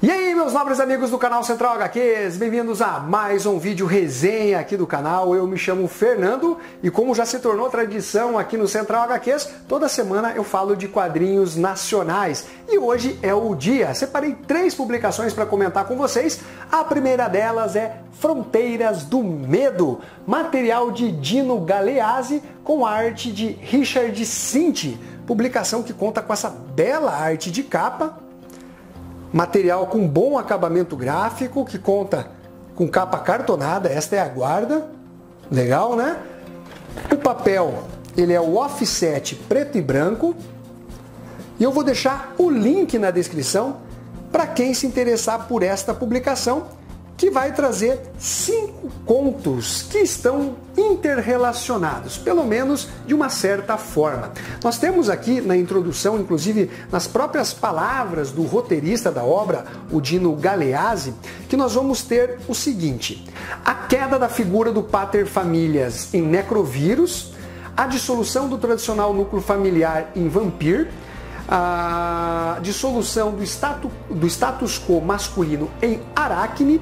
E aí, meus nobres amigos do canal Central HQs, bem-vindos a mais um vídeo resenha aqui do canal. Eu me chamo Fernando e como já se tornou tradição aqui no Central HQs, toda semana eu falo de quadrinhos nacionais. E hoje é o dia. Separei 3 publicações para comentar com vocês. A primeira delas é Fronteiras do Medo, material de Dino Galeazzi com arte de Richard Cinti. Publicação que conta com essa bela arte de capa. Material com bom acabamento gráfico, que conta com capa cartonada, esta é a guarda, legal, né? O papel, ele é o offset preto e branco, e eu vou deixar o link na descrição para quem se interessar por esta publicação, que vai trazer 5 contos que estão interrelacionados, pelo menos de uma certa forma. Nós temos aqui na introdução, inclusive nas próprias palavras do roteirista da obra, o Dino Galeazzi, que nós vamos ter o seguinte: a queda da figura do pater familias em Necrovírus, a dissolução do tradicional núcleo familiar em Vampir, a dissolução do status quo masculino em Aracne,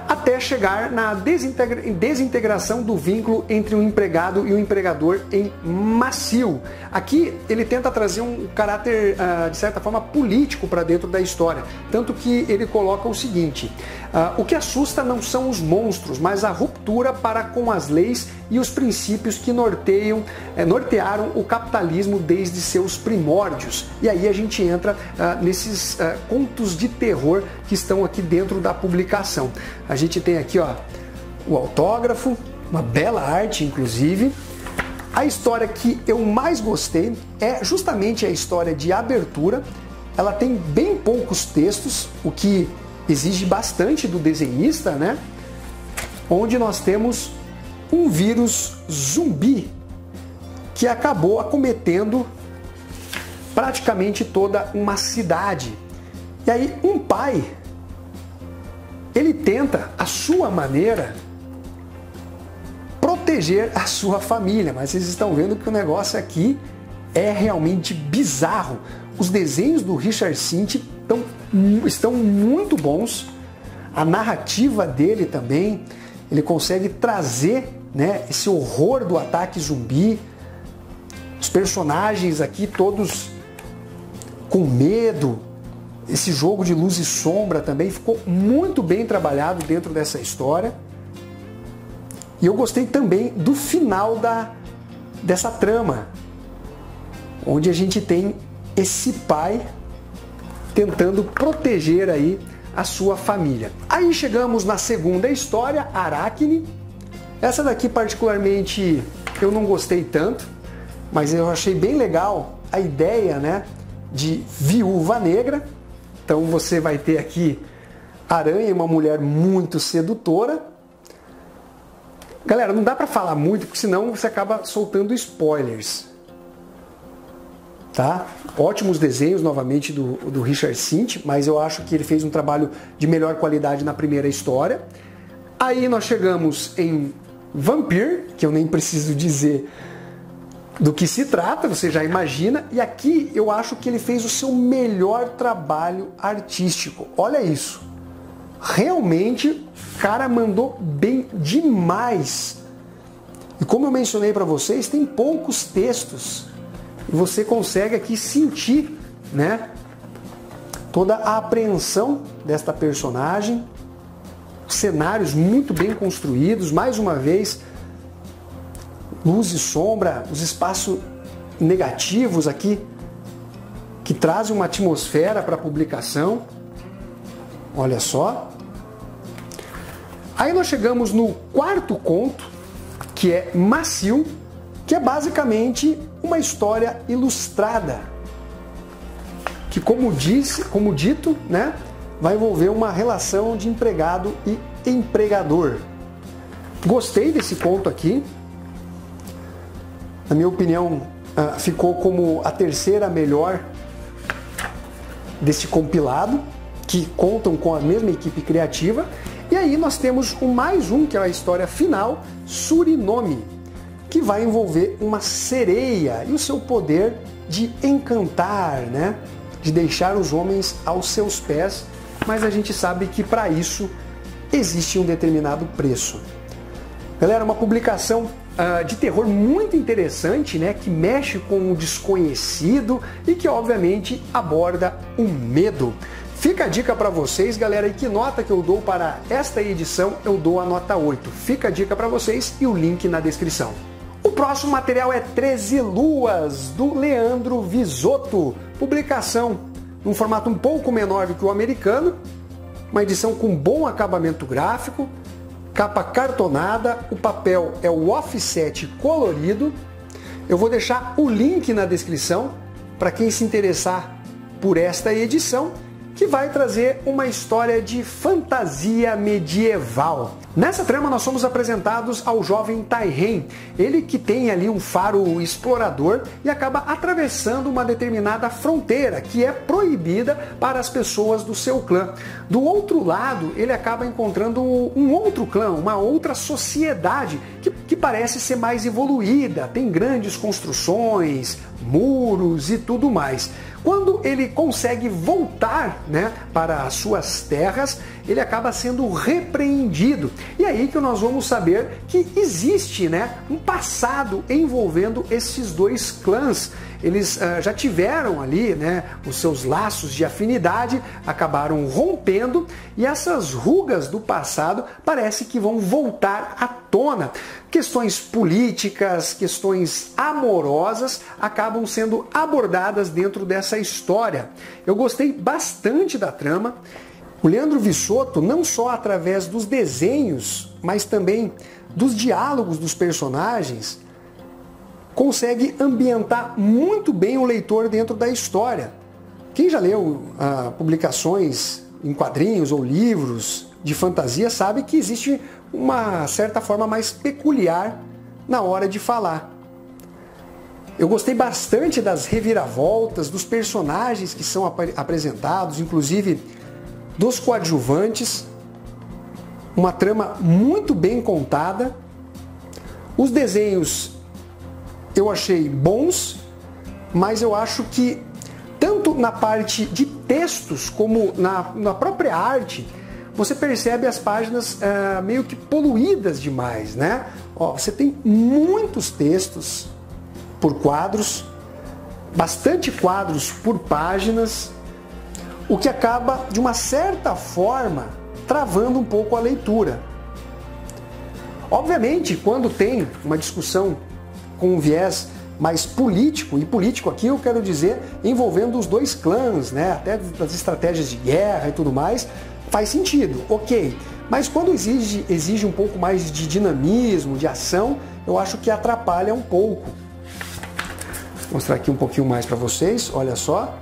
até chegar na desintegração do vínculo entre o empregado e o empregador em Macio. Aqui ele tenta trazer um caráter, de certa forma, político para dentro da história, tanto que ele coloca o seguinte: o que assusta não são os monstros, mas a ruptura para com as leis e os princípios que nortearam o capitalismo desde seus primórdios. E aí a gente entra nesses contos de terror que estão aqui dentro da publicação. A gente tem aqui, ó, o autógrafo, uma bela arte, inclusive. A história que eu mais gostei é justamente a história de abertura. Ela tem bem poucos textos, o que exige bastante do desenhista, né? Onde nós temos um vírus zumbi que acabou acometendo praticamente toda uma cidade. E aí um pai, ele tenta, à sua maneira, proteger a sua família, mas vocês estão vendo que o negócio aqui é realmente bizarro. Os desenhos do Richard Cinti estão muito bons, a narrativa dele também, ele consegue trazer, né, esse horror do ataque zumbi, os personagens aqui todos com medo. Esse jogo de luz e sombra também ficou muito bem trabalhado dentro dessa história. E eu gostei também do final dessa trama, onde a gente tem esse pai tentando proteger aí a sua família. Aí chegamos na segunda história, Aracne. Essa daqui particularmente eu não gostei tanto, mas eu achei bem legal a ideia, né, de Viúva Negra. Então você vai ter aqui Aranha, uma mulher muito sedutora. Galera, não dá para falar muito, porque senão você acaba soltando spoilers. Tá? Ótimos desenhos, novamente, do Richard Cinti, mas eu acho que ele fez um trabalho de melhor qualidade na primeira história. Aí nós chegamos em Vampir, que eu nem preciso dizer do que se trata, você já imagina. E aqui eu acho que ele fez o seu melhor trabalho artístico. Olha isso. Realmente, o cara mandou bem demais. E como eu mencionei para vocês, tem poucos textos. E você consegue aqui sentir, né, toda a apreensão desta personagem. Cenários muito bem construídos, mais uma vez, luz e sombra, os espaços negativos aqui, que trazem uma atmosfera para a publicação. Olha só. Aí nós chegamos no quarto conto, que é Macio, que é basicamente uma história ilustrada, que como dito, né, vai envolver uma relação de empregado e empregador. Gostei desse conto aqui. Na minha opinião, ficou como a terceira melhor desse compilado, que contam com a mesma equipe criativa. E aí nós temos mais um, que é a história final, Surinome, que vai envolver uma sereia e o seu poder de encantar, né? De deixar os homens aos seus pés mas a gente sabe que para isso existe um determinado preço. Galera, uma publicação de terror muito interessante, né, que mexe com o desconhecido e que obviamente aborda o medo. Fica a dica para vocês, galera, e que nota que eu dou para esta edição? Eu dou a nota 8. Fica a dica para vocês e o link na descrição. O próximo material é 13 Luas, do Leandro Visoto. Publicação num formato um pouco menor do que o americano, uma edição com bom acabamento gráfico, capa cartonada, o papel é o offset colorido. Eu vou deixar o link na descrição para quem se interessar por esta edição, que vai trazer uma história de fantasia medieval. Nessa trama nós somos apresentados ao jovem Tairen, ele que tem ali um faro explorador e acaba atravessando uma determinada fronteira que é proibida para as pessoas do seu clã. Do outro lado, ele acaba encontrando um outro clã, uma outra sociedade que parece ser mais evoluída, tem grandes construções, muros e tudo mais. Quando ele consegue voltar, né, para as suas terras, ele acaba sendo repreendido. E aí que nós vamos saber que existe, né, um passado envolvendo esses dois clãs. Eles já tiveram ali, né, os seus laços de afinidade, acabaram rompendo e essas rugas do passado parece que vão voltar à tona. Questões políticas, questões amorosas acabam sendo abordadas dentro dessa história. Eu gostei bastante da trama. O Leandro Visoto, não só através dos desenhos, mas também dos diálogos dos personagens, consegue ambientar muito bem o leitor dentro da história. Quem já leu publicações em quadrinhos ou livros de fantasia sabe que existe uma certa forma mais peculiar na hora de falar. Eu gostei bastante das reviravoltas, dos personagens que são apresentados, inclusive dos coadjuvantes. Uma trama muito bem contada. Os desenhos eu achei bons, mas eu acho que tanto na parte de textos como na própria arte, você percebe as páginas meio que poluídas demais, né? Ó, você tem muitos textos por quadros, bastante quadros por páginas, o que acaba, de uma certa forma, travando um pouco a leitura. Obviamente, quando tem uma discussão com um viés mais político, e político aqui eu quero dizer envolvendo os dois clãs, né? Até das estratégias de guerra e tudo mais, faz sentido, ok. Mas quando exige um pouco mais de dinamismo, de ação, eu acho que atrapalha um pouco. Vou mostrar aqui um pouquinho mais para vocês, olha só.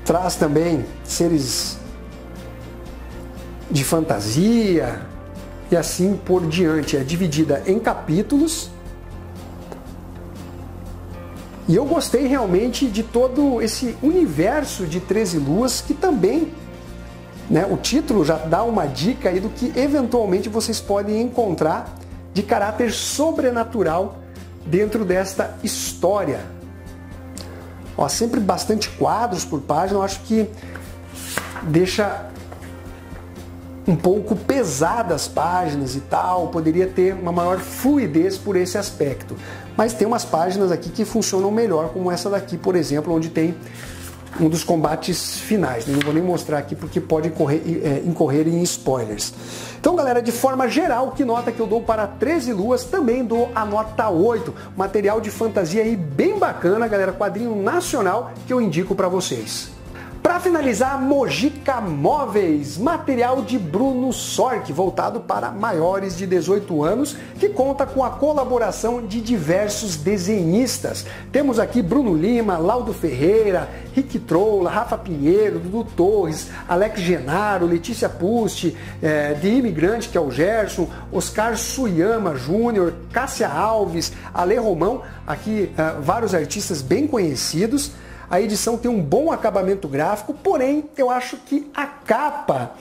Traz também seres de fantasia e assim por diante. É dividida em capítulos. E eu gostei realmente de todo esse universo de 13 Luas, que também, né, o título já dá uma dica aí do que eventualmente vocês podem encontrar de caráter sobrenatural dentro desta história. Ó, sempre bastante quadros por página, eu acho que deixa um pouco pesadas as páginas e tal, poderia ter uma maior fluidez por esse aspecto. Mas tem umas páginas aqui que funcionam melhor, como essa daqui, por exemplo, onde tem um dos combates finais. Não vou nem mostrar aqui porque pode incorrer em spoilers. Então, galera, de forma geral, que nota que eu dou para 13 Luas? Também dou a nota 8. Material de fantasia aí bem bacana, galera, quadrinho nacional que eu indico para vocês. Para finalizar, Mojica Móveis, material de Bruno Sork, voltado para maiores de 18 anos, que conta com a colaboração de diversos desenhistas. Temos aqui Bruno Lima, Laudo Ferreira, Rick Trolla, Rafa Pinheiro, Dudu Torres, Alex Genaro, Letícia Pucci, de Imigrante, que é o Gerson, Oscar Suyama Júnior, Cássia Alves, Ale Romão, aqui vários artistas bem conhecidos. A edição tem um bom acabamento gráfico, porém eu acho que a capa,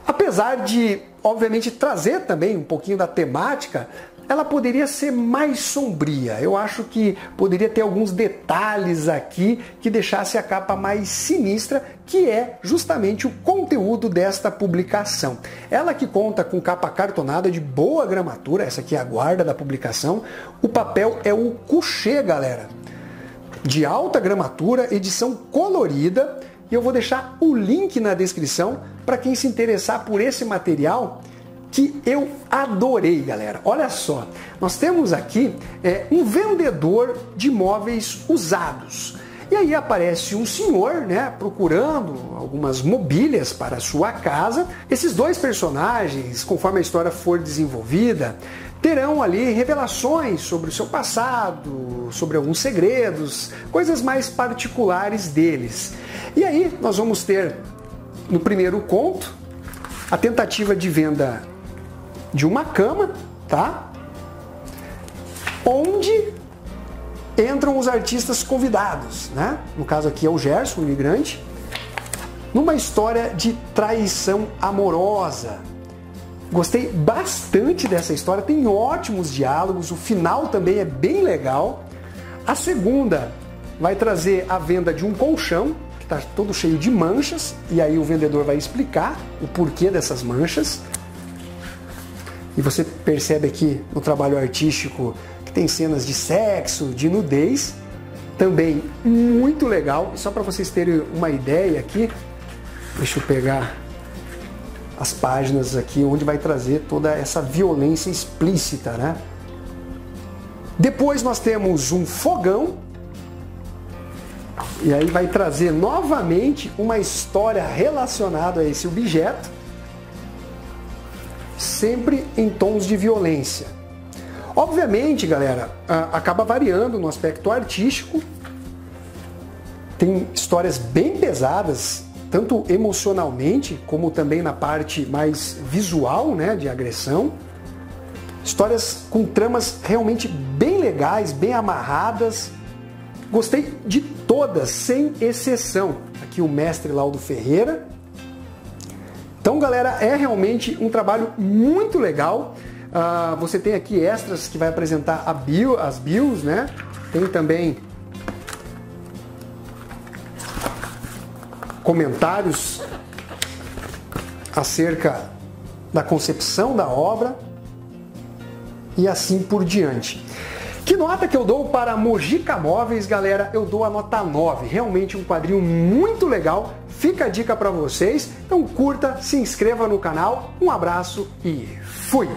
apesar de obviamente trazer também um pouquinho da temática, ela poderia ser mais sombria. Eu acho que poderia ter alguns detalhes aqui que deixasse a capa mais sinistra, que é justamente o conteúdo desta publicação. Ela que conta com capa cartonada de boa gramatura, essa aqui é a guarda da publicação. O papel é o couché, galera, de alta gramatura, edição colorida, e eu vou deixar o link na descrição para quem se interessar por esse material, que eu adorei, galera. Olha só, nós temos aqui um vendedor de móveis usados. E aí aparece um senhor, né, procurando algumas mobílias para a sua casa. Esses dois personagens, conforme a história for desenvolvida, terão ali revelações sobre o seu passado, sobre alguns segredos, coisas mais particulares deles. E aí nós vamos ter, no primeiro conto, a tentativa de venda de uma cama, tá? Onde entram os artistas convidados, né? No caso aqui é o Gerson, o imigrante, numa história de traição amorosa. Gostei bastante dessa história, tem ótimos diálogos, o final também é bem legal. A segunda vai trazer a venda de um colchão, que está todo cheio de manchas, e aí o vendedor vai explicar o porquê dessas manchas. E você percebe aqui no trabalho artístico que tem cenas de sexo, de nudez, também muito legal. E só para vocês terem uma ideia aqui, deixa eu pegar as páginas aqui onde vai trazer toda essa violência explícita, né? Depois nós temos um fogão, e aí vai trazer novamente uma história relacionada a esse objeto, sempre em tons de violência. Obviamente, galera, acaba variando no aspecto artístico. Tem histórias bem pesadas, tanto emocionalmente, como também na parte mais visual, né, de agressão. Histórias com tramas realmente bem legais, bem amarradas. Gostei de todas, sem exceção. Aqui o mestre Laudo Ferreira. Então, galera, é realmente um trabalho muito legal. Você tem aqui extras que vai apresentar as bios, né? Tem também comentários acerca da concepção da obra e assim por diante. Que nota que eu dou para Mojica Móveis, galera? Eu dou a nota 9. Realmente um quadrinho muito legal. Fica a dica para vocês. Então curta, se inscreva no canal. Um abraço e fui!